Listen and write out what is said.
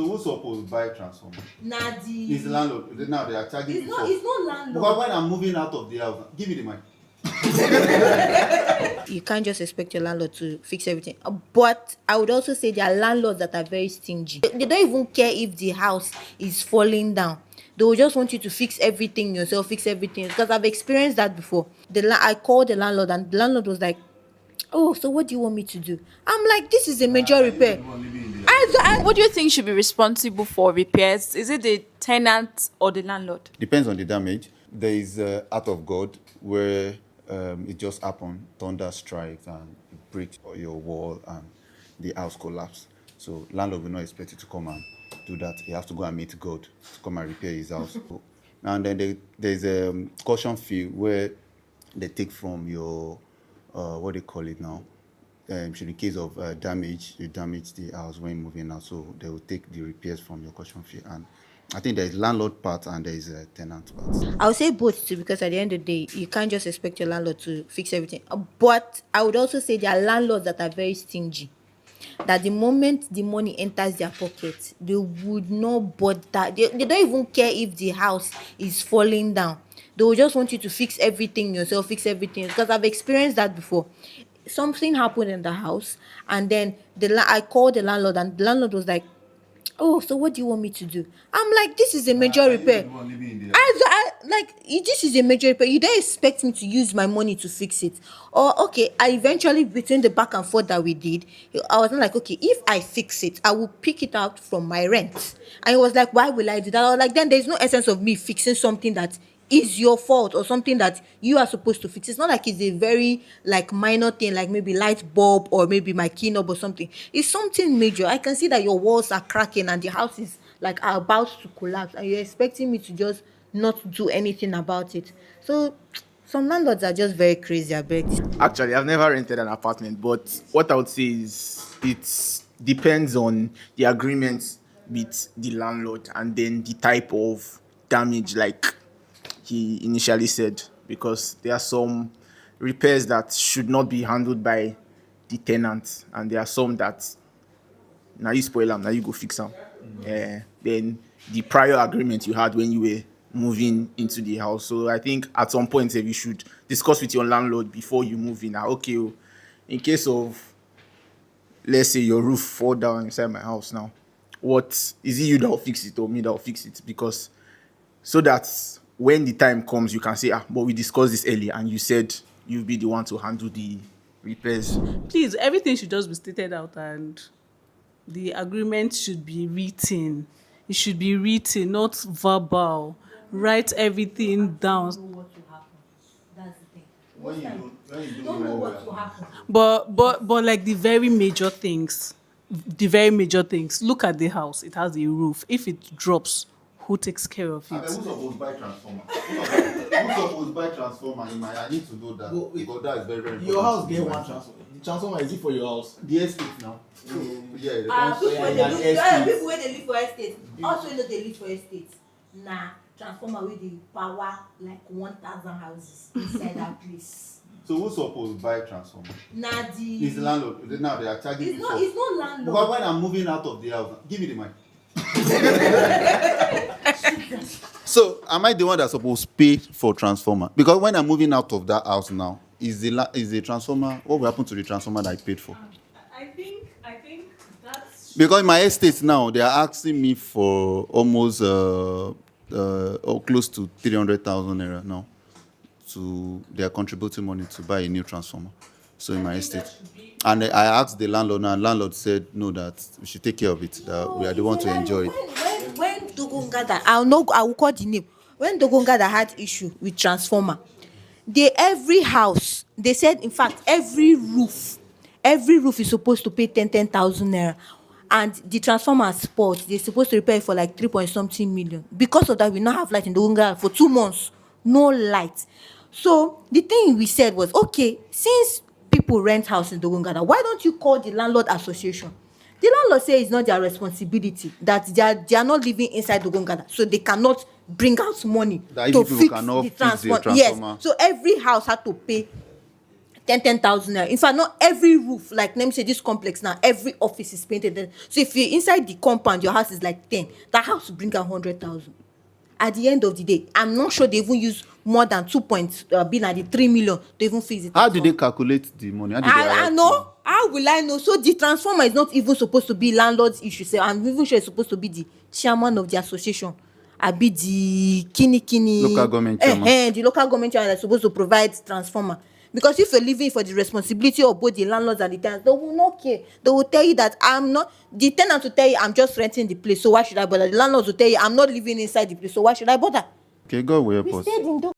So who's supposed to buy transformer? Nadi. It's the landlord. Now they are charging It's you not. for. It's not landlord. Because when I'm moving out of the house, give me the mic. You can't just expect your landlord to fix everything. But I would also say there are landlords that are very stingy. They don't even care if the house is falling down. They will just want you to fix everything yourself, fix everything. Because I've experienced that before. I called the landlord and the landlord was like, "Oh, so what do you want me to do?" I'm like, "This is a major repair." What do you think should be responsible for repairs? Is it the tenant or the landlord? Depends on the damage. There is Art of God where it just happened, thunder strikes and it breaks your wall and the house collapse. So landlord will not expect you to come and do that. He has to go and meet God to come and repair his house. And then there's a caution fee where they take from your what they call it now. In case of damage, you damage the house when moving out, so they will take the repairs from your caution fee. And I think there's landlord part and there's a tenant part. I'll say both too, because at the end of the day, you can't just expect your landlord to fix everything. But I would also say there are landlords that are very stingy. That the moment the money enters their pocket, they would not bother. They don't even care if the house is falling down. They will just want you to fix everything yourself, fix everything. Because I've experienced that before. Something happened in the house, and then I called the landlord, and the landlord was like, "Oh, so what do you want me to do?" I'm like, "This is a major repair." This is a major repair. You don't expect me to use my money to fix it. Or okay, I eventually, between the back and forth that we did, I was not like, okay, if I fix it, I will pick it out from my rent. And he was like, "Why will I do that?" I was like, then there's no essence of me fixing something that is your fault or something that you are supposed to fix. It's not like it's a very minor thing, like maybe light bulb or maybe my key knob or something. It's something major. I can see that your walls are cracking and the house is about to collapse, and you're expecting me to just not do anything about it. So some landlords are just very crazy, I bet. Actually, I've never rented an apartment, but what I would say is it depends on the agreement with the landlord and then the type of damage, like he initially said, because there are some repairs that should not be handled by the tenant, and there are some that now you spoil them, now you go fix them. Then the prior agreement you had when you were moving into the house. So I think at some point you should discuss with your landlord before you move in. Okay, in case of, let's say your roof fall down inside my house now, what is it, you that will fix it or me that will fix it? Because so that when the time comes you can say, but we discussed this earlier and you said you'll be the one to handle the repairs. Please, everything should just be stated out and the agreement should be written. It should be written, not verbal. Write everything down. Don't know what will happen. That's the thing. You don't know what will happen. But like the very major things. Look at the house. It has a roof. If it drops, who takes care of And it? then who's supposed to buy transformer? Who's supposed to buy transformer in my? I need to know that. Because that is very, very important. Your house get one transformer. The transformer is it for your house? The estate now. So, yeah, the People wey dey live for estate, also wey no dey live for estate, na transformer wey dey power 1,000 houses inside that place. So who's supposed to buy transformer? It's the landlord. Now they are charging It's you not. for. It's not landlord. Because when I'm moving out of the house, give me the mic. So am I the one that's supposed to pay for transformer? Because when I'm moving out of that house now, is the transformer, what will happen to the transformer that I paid for? I think that's Because in my estate now, they are asking me for almost close to 300,000 naira now. They are contributing money to buy a new transformer. So in my estate. And I asked the landlord, and landlord said no, that we should take care of it, that we are the one to enjoy it. When Dogongada, I will call the name. When Dogongada had issue with transformer, every house, they said, in fact, every roof is supposed to pay 10,000 naira. And the transformer is spoiled. They're supposed to repair it for 3 point something million. Because of that, we now have light in Dogongada for 2 months. No light. So the thing we said was, okay, since people rent house in Dogongada, why don't you call the landlord association? The landlord says it's not their responsibility, that they are not living inside Dogongada, so they cannot bring out money That to if people fix cannot the fix the transformer. transformer. Yes, so every house had to pay 10,000 naira. In fact, not every roof, like let me say this complex now, every office is painted. So if you're inside the compound, your house is like 10, that house will bring out 100,000. At the end of the day, I'm not sure they even use more than 2 point be like the 3 million to even fix it. How do they calculate the money? How do they I arrive know. How will I know? So the transformer is not even supposed to be landlord's issue. So I'm even sure it's supposed to be the chairman of the association. I be the kini Local government chairman. the local government chairman that's supposed to provide transformer. Because if you're living for the responsibility of both the landlords and the tenants, they will not care. They will tell you that I'm not, the tenant will tell you I'm just renting the place, so why should I bother? The landlords will tell you I'm not living inside the place, so why should I bother? Okay, God will help We us. stayed in